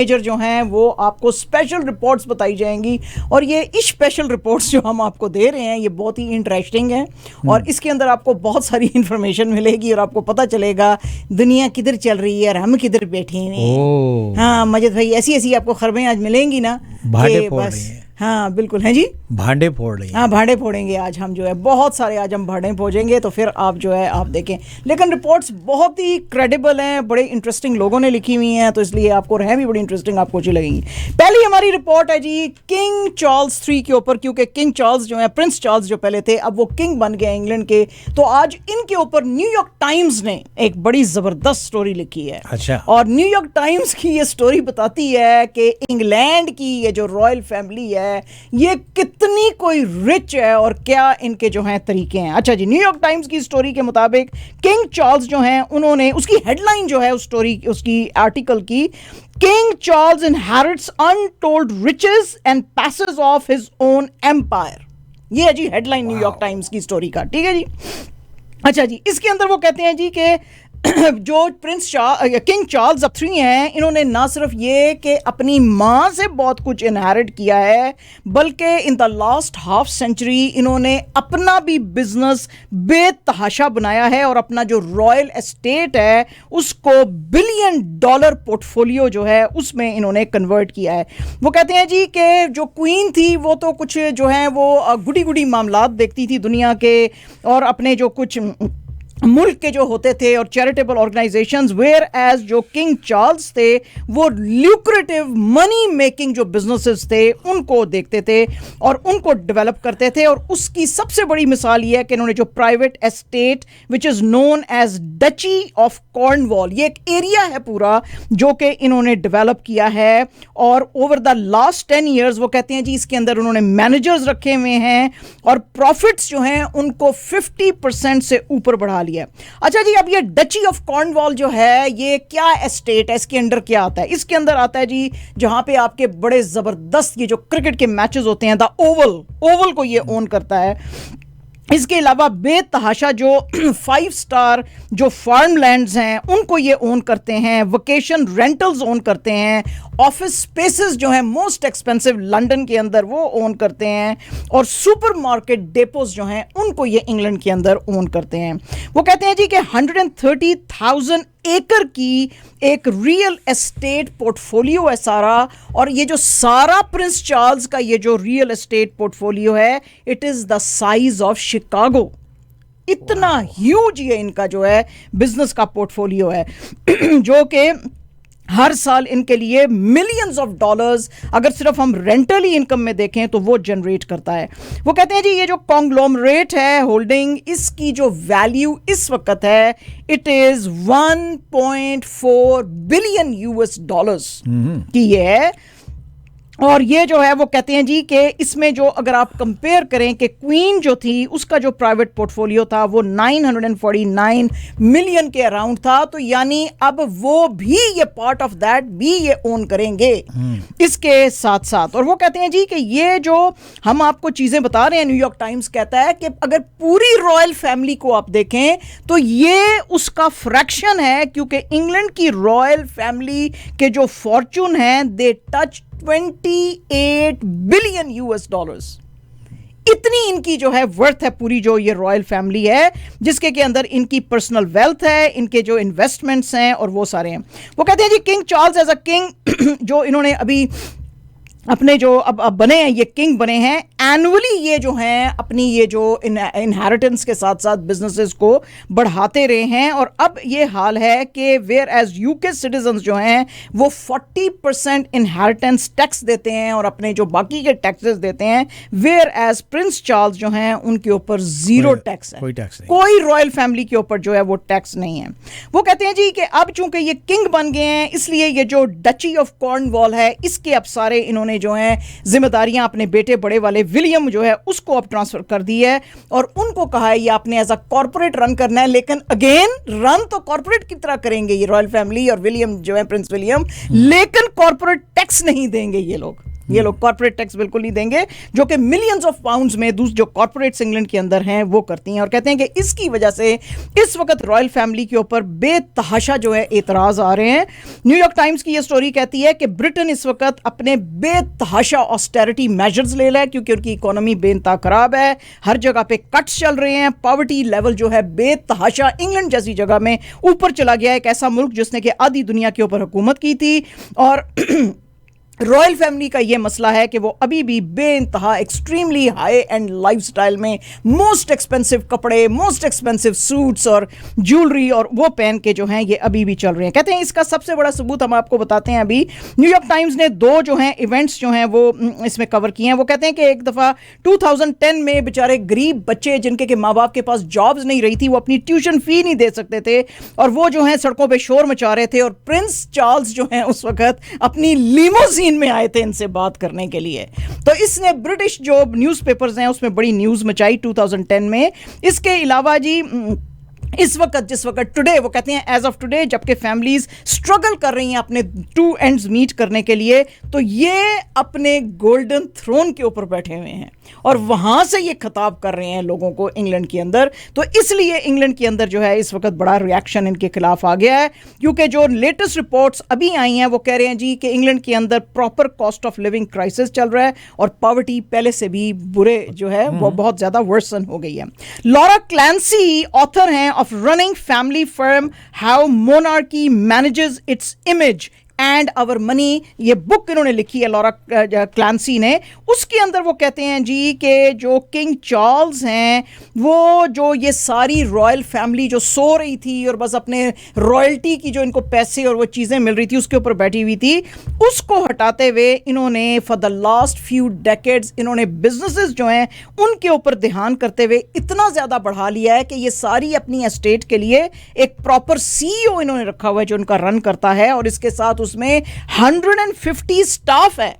Major جو ہیں وہ آپ کو اسپیشل رپورٹس بتائی جائیں گی, اور یہ اسپیشل رپورٹس جو ہم آپ کو دے رہے ہیں یہ بہت ہی انٹرسٹنگ ہیں, اور اس کے اندر آپ کو بہت ساری انفارمیشن ملے گی, اور آپ کو پتہ چلے گا دنیا کدھر چل رہی ہے اور ہم کدھر بیٹھے ہیں. ہاں مجید بھائی, ایسی آپ کو خبریں آج ملیں گی نا, بھانڈے پھوڑ رہی ہیں. ہاں بالکل ہیں جی, بھانڈے پھوڑ رہی ہیں. ہاں بھانڈے پھوڑیں گے آج ہم, جو ہے بہت سارے آج ہم بھانڈے پھوڑیں گے, تو پھر آپ جو ہے آپ دیکھیں. لیکن رپورٹس بہت ہی کریڈیبل ہیں, بڑے انٹرسٹنگ لوگوں نے لکھی ہوئی ہیں, تو اس لیے آپ کو رہیں بھی بڑی انٹرسٹنگ آپ کو اچھی لگیں گی. پہلی ہماری رپورٹ ہے جی کنگ چارلز 3 کے اوپر, کیونکہ کنگ چارلز جو ہیں, پرنس چارلز جو پہلے تھے, اب وہ کنگ بن گئے انگلینڈ کے, تو آج ان کے اوپر نیو یارک ٹائمز نے ایک بڑی زبردست سٹوری لکھی ہے. اچھا. اور نیو یارک ٹائمز کی یہ سٹوری بتاتی ہے کہ انگلینڈ کی یہ جو رائل فیملی ہے یہ کتنی کوئی رچ ہے اور کیا ان کے جو ہیں طریقے ہیں. اچھا جی, نیو یارک ٹائمز کی سٹوری کے مطابق کنگ چارلز جو ہیں, انہوں نے اس کی ہیڈ لائن جو ہے اس سٹوری, اس کی آرٹیکل کی, king Charles inherits untold riches and passes off his own empire. یہ ہے جی headline New York Times کی سٹوری کا, ٹھیک ہے جی. اچھا جی, اس کے اندر وہ کہتے ہیں جی کہ جو کنگ چارلز 3 ہیں, انہوں نے نہ صرف یہ کہ اپنی ماں سے بہت کچھ انہیرٹ کیا ہے, بلکہ ان دا لاسٹ ہاف سینچری انہوں نے اپنا بھی بزنس بے تحاشا بنایا ہے, اور اپنا جو رائل اسٹیٹ ہے اس کو $1 بلین پورٹ فولیو جو ہے اس میں انہوں نے کنورٹ کیا ہے. وہ کہتے ہیں جی کہ جو کوئین تھی وہ تو کچھ جو ہیں وہ گڈی معاملات دیکھتی تھی دنیا کے, اور اپنے جو کچھ ملک کے جو ہوتے تھے اور چیریٹیبل آرگنائزیشنز, ویئر ایز جو کنگ چارلز تھے وہ لیوکریٹو منی میکنگ جو بزنسز تھے ان کو دیکھتے تھے اور ان کو ڈیولپ کرتے تھے. اور اس کی سب سے بڑی مثال یہ ہے کہ انہوں نے جو private estate which is known as duchy of Cornwall, یہ ایک ایریا ہے پورا جو کہ انہوں نے ڈیولپ کیا ہے, اور اوور دا لاسٹ 10 ایئرز وہ کہتے ہیں جی اس کے اندر انہوں نے مینیجرز رکھے ہوئے ہیں, اور پروفٹس جو ہیں ان کو 50% سے اوپر بڑھا لیا. اچھا جی, اب یہ ڈچی آف کارنوال جو ہے یہ کیا اسٹیٹ ہے, اس کے انڈر کیا آتا ہے؟ اس کے اندر آتا ہے جی جہاں پہ آپ کے بڑے زبردست یہ جو کرکٹ کے میچز ہوتے ہیں, دا اوول کو یہ اون کرتا ہے. اس کے علاوہ بے تحاشا جو 5 سٹار جو فارم لینڈز ہیں ان کو یہ اون کرتے ہیں, ویکیشن رینٹلز اون کرتے ہیں, آفس سپیسز جو ہیں موسٹ ایکسپینسو لنڈن کے اندر وہ اون کرتے ہیں, اور سپر مارکیٹ ڈیپوز جو ہیں ان کو یہ انگلینڈ کے اندر اون کرتے ہیں. وہ کہتے ہیں جی کہ 130,000 ایکر کی ایک ریئل اسٹیٹ پورٹ فولیو ہے سارا, اور یہ جو سارا پرنس چارلز کا یہ جو ریئل اسٹیٹ پورٹ فولیو ہے it is the size of Chicago. اتنا ہیوج یہ ان کا جو ہے بزنس کا پورٹ فولیو ہے جو کہ ہر سال ان کے لیے ملینز آف ڈالرز اگر صرف ہم رینٹلی انکم میں دیکھیں تو وہ جنریٹ کرتا ہے. وہ کہتے ہیں جی یہ جو کانگلومریٹ ہے ہولڈنگ, اس کی جو ویلیو اس وقت ہے اٹ از $1.4 بلین کی ہے. اور یہ جو ہے وہ کہتے ہیں جی کہ اس میں جو اگر آپ کمپیئر کریں کہ کوئین جو تھی اس کا جو پرائیویٹ پورٹ فولیو تھا وہ 949 ملین کے اراؤنڈ تھا, تو یعنی اب وہ بھی یہ پارٹ آف دیٹ بھی یہ اون کریں گے اس کے ساتھ ساتھ. اور وہ کہتے ہیں جی کہ یہ جو ہم آپ کو چیزیں بتا رہے ہیں, نیو یارک ٹائمز کہتا ہے کہ اگر پوری رائل فیملی کو آپ دیکھیں تو یہ اس کا فریکشن ہے, کیونکہ انگلینڈ کی رائل فیملی کے جو فارچون ہیں دے ٹچ $28 بلین. اتنی ان کی جو ہے ورتھ ہے پوری جو یہ رائل فیملی ہے, جس کے اندر ان کی پرسنل ویلتھ ہے, ان کے جو انویسٹمنٹس ہیں اور وہ سارے ہیں. وہ کہتے ہیں جی king Charles is a king جو انہوں نے ابھی اپنے جو اب بنے ہیں, یہ کنگ بنے ہیں, اینولی یہ جو ہیں اپنی یہ جو انہیریٹنس کے ساتھ ساتھ بزنسز کو بڑھاتے رہے ہیں. اور اب یہ حال ہے کہ ویئر ایز یو کے سٹیزنز جو ہیں وہ 40% انہیریٹنس ٹیکس دیتے ہیں اور اپنے جو باقی کے ٹیکسز دیتے ہیں, ویئر ایز پرنس چارلز جو ہیں ان کے اوپر زیرو ٹیکس ہے, کوئی رائل فیملی کے اوپر جو ہے وہ ٹیکس نہیں ہے. وہ کہتے ہیں جی کہ اب چونکہ یہ کنگ بن گئے ہیں اس لیے یہ جو ڈچی آف کارنوال ہے اس کے اب سارے انہوں نے جو ہیں ذمہ داریاں اپنے بیٹے بڑے والے ولیم جو ہے اس کو اب ٹرانسفر کر دی ہے, اور ان کو کہا ہے یہ آپ نے ایز اے کارپوریٹ رن کرنا ہے, لیکن اگین رن تو کارپوریٹ کی طرح کریں گے یہ رائل فیملی اور ولیم جو ہے پرنس ولیم, لیکن کارپوریٹ ٹیکس نہیں دیں گے یہ لوگ. یہ لوگ کارپوریٹ ٹیکس بالکل نہیں دیں گے, جو کہ ملینز آف پاؤنڈز میں جو کارپوریٹس انگلینڈ کے اندر ہیں وہ کرتی ہیں, اور کہتے ہیں کہ اس کی وجہ سے اس وقت رائل فیملی کے اوپر بے تحاشا جو ہے اعتراض آ رہے ہیں. نیو یارک ٹائمز کی یہ سٹوری کہتی ہے کہ برٹن اس وقت اپنے بے تحاشا آسٹیرٹی میجرز لے رہا ہے کیونکہ ان کی اکانومی بے انتہا خراب ہے, ہر جگہ پہ کٹس چل رہے ہیں, پاورٹی لیول جو ہے بے تحاشا انگلینڈ جیسی جگہ میں اوپر چلا گیا ہے, ایک ایسا ملک جس نے کہ آدھی دنیا کے اوپر حکومت کی تھی. اور رائل فیملی کا یہ مسئلہ ہے کہ وہ ابھی بھی بے انتہا extremely high and life style میں موسٹ ایکسپینسو کپڑے, موسٹ ایکسپینسو سوٹس اور جیولری اور وہ پہن کے جو ہیں یہ ابھی بھی چل رہے ہیں. کہتے ہیں اس کا سب سے بڑا ثبوت ہم آپ کو بتاتے ہیں. ابھی نیو یارک ٹائمز نے 2 جو ہیں ایونٹس جو ہیں وہ اس میں کور کیے ہیں. وہ کہتے ہیں کہ ایک دفعہ 2010 میں بیچارے غریب بچے جن کے ماں باپ کے پاس جابز نہیں رہی تھی, وہ اپنی ٹیوشن فی نہیں دے سکتے تھے اور وہ جو ہیں سڑکوں پہ شور مچا رہے تھے, اور پرنس چارلز جو ہیں اس وقت اپنی لیموزین میں آئے تھے ان سے بات کرنے کے لیے. تو اس نے برٹش جو نیوز پیپرز ہیں اس میں بڑی نیوز مچائی 2010 میں. اس کے علاوہ جی اس وقت جس وقت ٹوڈے, وہ کہتے ہیں ایز آف ٹوڈے, جبکہ فیملیز اسٹرگل کر رہی ہیں اپنے 2 اینڈز میٹ کرنے کے لیے, تو یہ اپنے گولڈن تھرون کے اوپر بیٹھے ہوئے ہیں اور وہاں سے یہ خطاب کر رہے ہیں لوگوں کو انگلینڈ کے اندر. تو اس لیے انگلینڈ کے اندر جو ہے اس وقت بڑا ریاکشن ان کے خلاف آ گیا ہے, کیونکہ جو لیٹسٹ رپورٹس ابھی آئی ہیں وہ کہہ رہے ہیں جی کہ انگلینڈ کے اندر proper cost of living crisis چل رہا ہے اور پاورٹی پہلے سے بھی برے جو ہے وہ بہت زیادہ ورسن ہو گئی ہے. لورا کلینسی آتھر ہیں of running family firm how monarchy manages its image and اور منی, یہ بک انہوں نے لکھی ہے لورا کلانسی نے. اس کے اندر وہ کہتے ہیں جی کہ جو کنگ چارلز ہیں وہ جو یہ ساری رائل فیملی جو سو رہی تھی اور بس اپنے رائلٹی کی جو ان کو پیسے اور وہ چیزیں مل رہی تھی اس کے اوپر بیٹھی ہوئی تھی, اس کو ہٹاتے ہوئے انہوں نے for the last few decades انہوں نے بزنسز جو ہیں ان کے اوپر دھیان کرتے ہوئے اتنا زیادہ بڑھا لیا ہے کہ یہ ساری اپنی اسٹیٹ کے لیے ایک پراپر CEO انہوں نے رکھا ہوا ہے جو ان کا رن کرتا ہے, اور اس کے ساتھ اس میں 150 سٹاف ہے.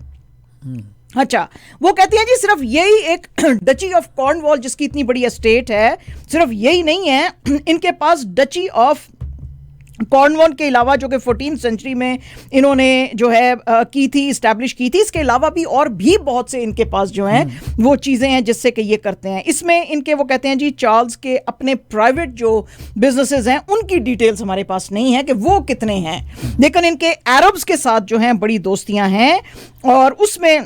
اچھا, وہ کہتے ہیں جی صرف یہی ایک ڈچی آف کارن وال جس کی اتنی بڑی اسٹیٹ ہے, صرف یہی نہیں ہے, ان کے پاس ڈچی آف کارنوال کے علاوہ جو کہ 14 سینچری میں انہوں نے جو ہے کی تھی, اسٹیبلش کی تھی, اس کے علاوہ بھی اور بھی بہت سے ان کے پاس جو ہیں وہ چیزیں ہیں جس سے کہ یہ کرتے ہیں. اس میں ان کے وہ کہتے ہیں جی چارلز کے اپنے پرائیویٹ جو بزنسز ہیں ان کی ڈیٹیلز ہمارے پاس نہیں ہے کہ وہ کتنے ہیں, لیکن ان کے عربز کے ساتھ جو ہیں بڑی دوستیاں ہیں اور اس میں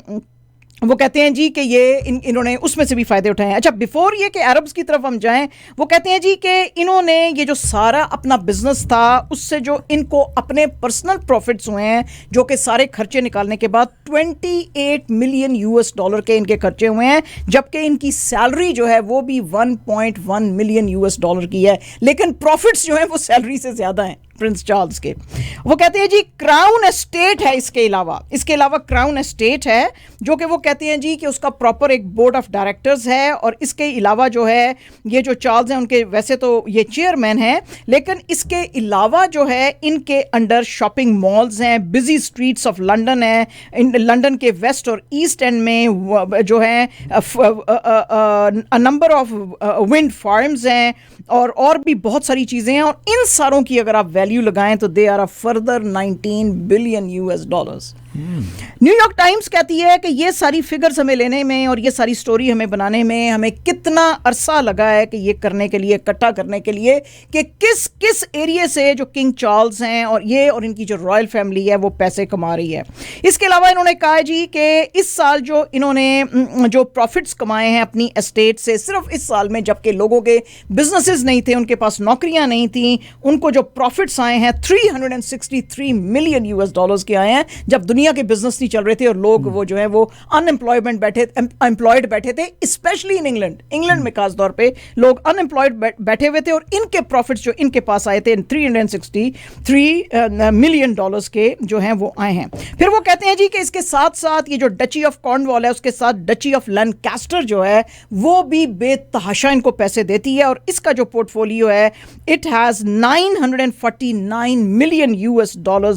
وہ کہتے ہیں جی کہ یہ انہوں نے اس میں سے بھی فائدے اٹھائے ہیں. اچھا, بیفور یہ کہ عربز کی طرف ہم جائیں, وہ کہتے ہیں جی کہ انہوں نے یہ جو سارا اپنا بزنس تھا اس سے جو ان کو اپنے پرسنل پروفٹس ہوئے ہیں جو کہ سارے خرچے نکالنے کے بعد $28 ملین کے ان کے خرچے ہوئے ہیں, جبکہ ان کی سیلری جو ہے وہ بھی $1.1 ملین کی ہے, لیکن پروفٹس جو ہیں وہ سیلری سے زیادہ ہیں پرنس چارلز کے. وہ کہتے ہیں جی کراؤن اسٹیٹ ہے, اس کے علاوہ کراؤن اسٹیٹ ہے جو کہ وہ کہتے ہیں جی کہ اس کا پراپر ایک بورڈ آف ڈائریکٹرز ہے, اور اس کے علاوہ جو ہے یہ جو چارلز ہیں ان کے ویسے تو یہ چیئرمین ہیں, لیکن اس کے علاوہ جو ہے ان کے انڈر شاپنگ مالز ہیں, بزی اسٹریٹس آف لنڈن ہیں, لنڈن کے ویسٹ اور ایسٹ اینڈ میں جو ہیں نمبر آف ونڈ فارمز ہیں اور بھی بہت ساری چیزیں ہیں, اور ان ساروں کی اگر آپ ویلیو لگائیں تو they are a further $19 billion. New York Times کہتی ہے کہ یہ ساری فگرز ہمیں لینے میں اور یہ ساری سٹوری ہمیں بنانے میں ہمیں کتنا عرصہ لگا ہے کہ یہ کرنے کے لیے, اکٹھا کرنے کے لیے کہ کس کس ایریے سے جو کنگ چارلز ہیں اور یہ اور ان کی جو رائل فیملی ہے وہ پیسے کما رہی ہے. اس کے علاوہ انہوں نے کہا جی کہ اس سال جو انہوں نے جو پروفٹس کمائے ہیں اپنی اسٹیٹ سے صرف اس سال میں, جبکہ لوگوں کے بزنسز نہیں تھے, ان کے پاس نوکریاں نہیں تھیں, ان کو جو پروفٹس آئے ہیں $363 ملین کے آئے ہیں, جب دنیا کے بزنس نہیں چل رہے تھے اور لوگ وہ جو ہے وہ امپلائڈ بیٹھے تھے, اسپیشلی ان انگلینڈ میں خاص طور پہ لوگ ان امپلائڈ بیٹھے ہوئے تھے, اور ان کے پروفٹس جو ان کے پاس آئے تھے $363 ملین کے جو ہیں وہ آئے ہیں. پھر وہ کہتے ہیں جی کہ اس کے ساتھ ساتھ یہ جو ڈچی آف کارن وال ہے اس کے ساتھ ڈچی آف لینکاسٹر جو ہے وہ بھی بے تحاشا ان کو پیسے دیتی ہے, اور اس کا جو پورٹ فولیو ہے اٹ ہیز $949 ملین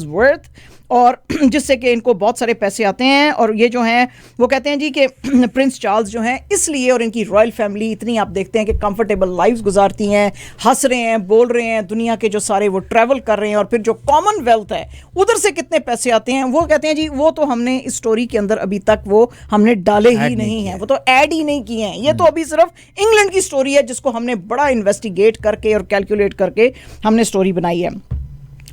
ورتھ, اور جس سے کہ ان کو بہت سارے پیسے آتے ہیں. اور یہ جو ہیں وہ کہتے ہیں جی کہ پرنس چارلز جو ہیں اس لیے اور ان کی رائل فیملی اتنی آپ دیکھتے ہیں کہ کمفرٹیبل لائفز گزارتی ہیں, ہنس رہے ہیں, بول رہے ہیں, دنیا کے جو سارے وہ ٹریول کر رہے ہیں, اور پھر جو کامن ویلتھ ہے ادھر سے کتنے پیسے آتے ہیں. وہ کہتے ہیں جی وہ تو ہم نے اس اسٹوری کے اندر ابھی تک وہ ہم نے ڈالے ہی نہیں ہیں, وہ تو ایڈ ہی نہیں کیے ہیں. یہ تو ابھی صرف انگلینڈ کی اسٹوری ہے جس کو ہم نے بڑا انویسٹیگیٹ کر کے اور کیلکولیٹ کر کے ہم نے اسٹوری بنائی ہے.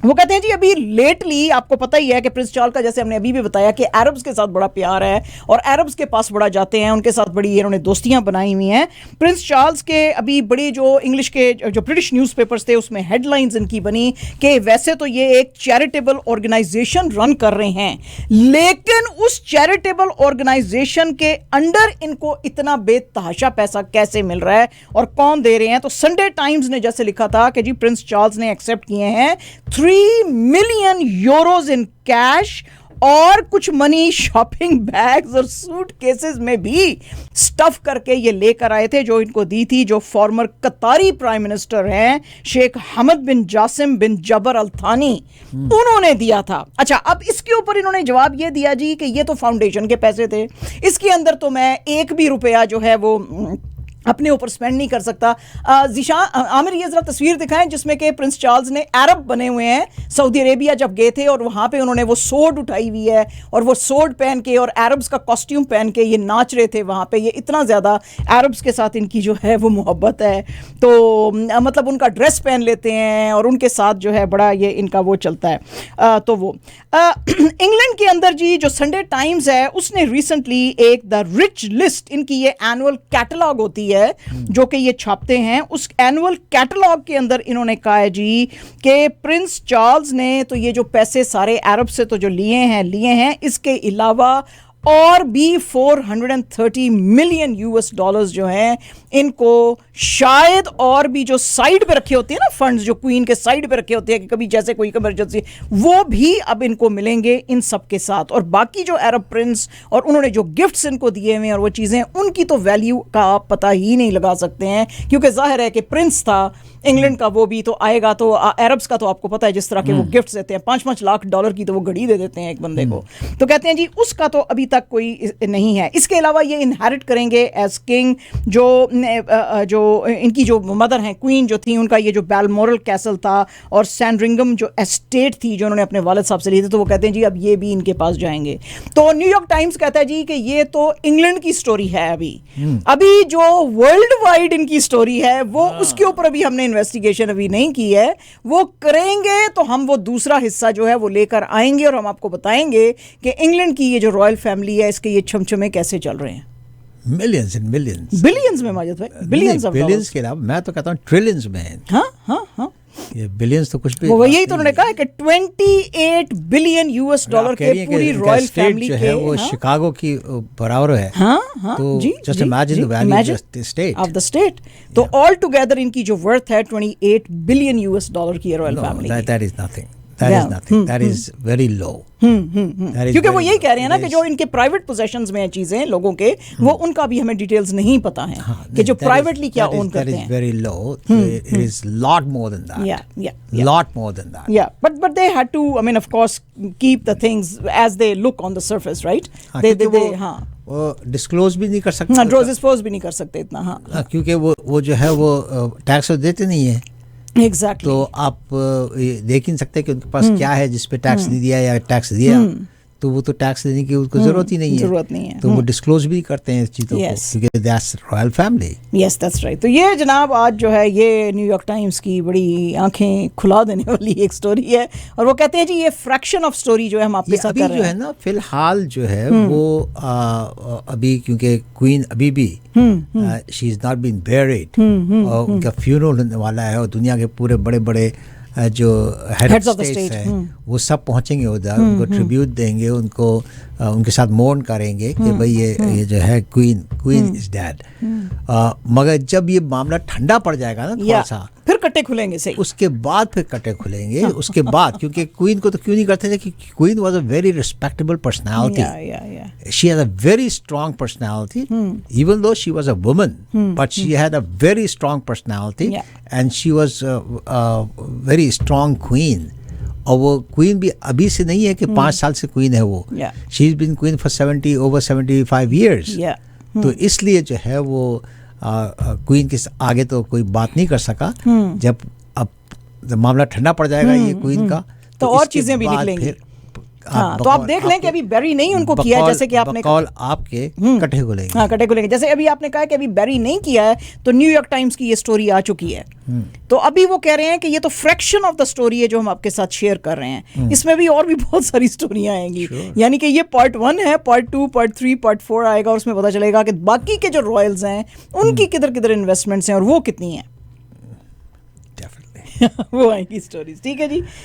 وہ کہتے ہیں جی ابھی لیٹلی آپ کو پتہ ہی ہے کہ پرنس چارلز کا جیسے ہم نے ابھی بھی بتایا کہ عربز کے ساتھ بڑا پیار ہے اور عربز کے پاس بڑا جاتے ہیں, ان کے ساتھ بڑی انہوں نے دوستیاں بنائی ہوئی ہیں. پرنس چارلز کے ابھی بڑی جو انگلش کے جو برٹش نیوز پیپرز تھے اس میں ہیڈ لائنز ان کی بنی کہ ویسے تو یہ ایک چیریٹیبل آرگنائزیشن رن کر رہے ہیں, لیکن اس چیریٹیبل آرگنائزیشن کے انڈر ان کو اتنا بے تحاشا پیسہ کیسے مل رہا ہے اور کون دے رہے ہیں. تو سنڈے ٹائمز نے جیسے لکھا تھا کہ جی پرنس چارلز نے ایکسیپٹ کیے ہیں 3 ملین یوروز ان کیش اور کچھ منی شاپنگ بیگز اور سوٹ کیسز میں بھی سٹف کر کے یہ لے کر آئے تھے, جو ان کو دی تھی جو فارمر قطاری پرائم منسٹر ہیں شیخ حمد بن جاسم بن جبر الثانی, انہوں نے دیا تھا. اچھا اب اس کے اوپر انہوں نے جواب یہ دیا جی کہ یہ تو فاؤنڈیشن کے پیسے تھے, اس کے اندر تو میں ایک بھی روپیہ جو ہے وہ اپنے اوپر سپینڈ نہیں کر سکتا. ذیشان عامر یہ ذرا تصویر دکھائیں جس میں کہ پرنس چارلز نے عرب بنے ہوئے ہیں, سعودی عربیہ جب گئے تھے اور وہاں پہ انہوں نے وہ سورڈ اٹھائی ہوئی ہے اور وہ سورڈ پہن کے اور عربز کا کاسٹیوم پہن کے یہ ناچ رہے تھے وہاں پہ. یہ اتنا زیادہ عربز کے ساتھ ان کی جو ہے وہ محبت ہے, تو مطلب ان کا ڈریس پہن لیتے ہیں اور ان کے ساتھ جو ہے بڑا یہ ان کا وہ چلتا ہے. تو وہ انگلینڈ کے اندر جی جو سنڈے ٹائمز ہے اس نے ریسنٹلی ایک دا رچ لسٹ, ان کی یہ اینول کیٹلاگ ہوتی ہے جو کہ یہ چھاپتے ہیں, اس اینول کیٹلاگ کے اندر انہوں نے کہا ہے جی کہ پرنس چارلز نے تو یہ جو پیسے سارے عرب سے تو جو لیے ہیں, اس کے علاوہ اور بھی 430 ملین US ڈالرز جو ہیں ان کو شاید اور بھی جو سائیڈ پہ رکھے ہوتے ہیں نا فنڈز, جو کوئین کے سائیڈ پہ رکھے ہوتے ہیں کہ کبھی جیسے کوئی ایمرجنسی, وہ بھی اب ان کو ملیں گے ان سب کے ساتھ. اور باقی جو عرب پرنس اور انہوں نے جو گفٹس ان کو دیے ہوئے اور وہ چیزیں, ان کی تو ویلیو کا آپ پتہ ہی نہیں لگا سکتے ہیں, کیونکہ ظاہر ہے کہ پرنس تھا انگلینڈ کا, وہ بھی تو آئے گا تو عربز کا تو آپ کو پتہ ہے جس طرح کے وہ گفٹس دیتے ہیں, 5-5 لاکھ ڈالر کی تو وہ گھڑی دے دیتے ہیں ایک بندے کو. تو کہتے ہیں جی اس کا تو ابھی تک کوئی نہیں ہے. اس کے علاوہ یہ انہیرٹ کریں گے ایز کنگ جو ان کی جو مدر ہیں کوئین جو تھیں, ان کا یہ جو بیلمورل کیسل تھا اور سینڈرنگم جو اسٹیٹ تھی جو انہوں نے اپنے والد صاحب سے لی تھی, تو وہ کہتے ہیں جی اب یہ بھی ان کے پاس جائیں گے. تو نیو یارک ٹائمز کہتا ہے جی کہ یہ تو انگلینڈ کی سٹوری ہے, ابھی جو ورلڈ وائڈ ان کی سٹوری ہے وہ اس کے اوپر ابھی ہم نے انویسٹیگیشن ابھی نہیں کی ہے, وہ کریں گے تو ہم وہ دوسرا حصہ جو ہے وہ لے کر آئیں گے اور ہم آپ کو بتائیں گے کہ انگلینڈ کی یہ جو رائل فیملی ہے اس کے یہ چھمچمے کیسے چل رہے ہیں. ملینز اینڈ ملینز, بلینز میں ماجد بھائی, بلینز کے علاوہ میں تو کہتا ہوں ٹریلینز میں ہیں. ہاں یہ بلینز تو کچھ بھی, وہ یہی تو انہوں نے کہا ہے کہ 28 بلین US ڈالر کے پوری رائل فیملی جو ہے وہ شکاگو کی برابر ہے. تو just imagine the value of the state. تو آل ٹوگیدر ان کی جو ورتھ ہے 28 بلین US ڈالر کی Royal family. That is nothing. That is nothing. That is very low. کیونکہ وہ یہی کہہ رہے ہیں نا کہ جو ان کے پرائیویٹ پوزیشنز میں ہیں چیزیں لوگوں کے, وہ ان کا بھی ہمیں ڈیٹیلز نہیں پتا ہیں کہ جو پرائیویٹلی کیا اون کرتے ہیں. That is very low. It is lot more than that. Lot more than that. Yeah, but they had to, I mean, of course, keep the things as they look on the surface, right? وہ disclose بھی نہیں کر سکتے, disclose بھی نہیں کر سکتے اتنا, کیونکہ وہ جو ہے وہ ٹیکس دیتے نہیں ہیں. Exactly. تو آپ دیکھ نہیں سکتے کہ ان کے پاس کیا ہے جس پہ ٹیکس نہیں دیا یا ٹیکس دیا, تو وہ تو ٹیکس دینے کی ان کو ضرورت ہی نہیں ہے, تو وہ ڈسکلوز بھی کرتے ہیں اس چیزوں کو کیونکہ that's Royal family. Yes that's right. تو یہ جناب آج جو ہے یہ نیو یارک ٹائمز کی بڑی آنکھیں کھلا دینے والی ایک سٹوری ہے, اور وہ کہتے ہیں جی یہ فریکشن آف سٹوری جو ہے ہم آپ کے ساتھ کر رہے ہیں. جو ہے نا فی الحال جو ہے وہ ابھی کیونکہ کوئین ابھی بھی شی از ناٹ بین بیریڈ, اور ان کا فیونرل ہونے والا ہے, اور دنیا کے پورے بڑے بڑے جو ہیڈز آف اسٹیٹ ہیں وہ سب پہنچیں گے ادھر, ان کو ٹریبیوٹ دیں گے, ان کو ان کے ساتھ مورن کریں گے کہ بھئی یہ جو ہے کوئین از ڈیڈ. مگر جب یہ معاملہ ٹھنڈا پڑ جائے گا نا تھوڑا سا, پھر کٹے کھلیں گے, صحیح, اس کے بعد پھر کٹے کھلیں گے. اس کے بعد کیونکہ کوئین کو تو کیوں نہیں کرتے تھے کہ queen was a very respectable personality, she has a very strong personality, even though she was a woman but she had a very strong personality and she was very strong queen. اور وہ queen بھی ابھی سے نہیں ہے کہ 5 سال سے کوئین ہے وہ. شی از بین کوئین فار over 75 years. تو اس لیے جو ہے وہ کوئین کے آگے تو کوئی بات نہیں کر سکا. جب اب معاملہ ٹھنڈا پڑ جائے گا یہ کوئین کا تو اور چیزیں بھی نکلیں گی. تو آپ دیکھ لیں کہ ابھی بیری نہیں ان کو کیا ہے, جیسے کہ آپ نے بقول آپ کے کٹے کو لیں گے. ہاں کٹے کو لیں گے, جیسے ابھی آپ نے کہا کہ ابھی بیری نہیں کیا ہے تو نیو یارک ٹائمز کی یہ سٹوری آ چکی ہے. تو ابھی وہ کہہ رہے ہیں کہ یہ تو فریکشن آف دا سٹوری ہے جو ہم آپ کے ساتھ شیئر کر رہے ہیں, اس میں بھی اور بھی بہت ساری سٹوریاں آئیں گی. یعنی کہ یہ پارٹ 1 ہے, پارٹ 2, پارٹ 3, پارٹ 4 آئے گا, اور اس میں پتہ چلے گا کہ باقی کے جو رائلز ہیں ان کی کدھر کدھر انویسٹمنٹس ہیں اور وہ کتنی ہیں. وہ آئیں گی سٹوریز. ٹھیک ہے جی,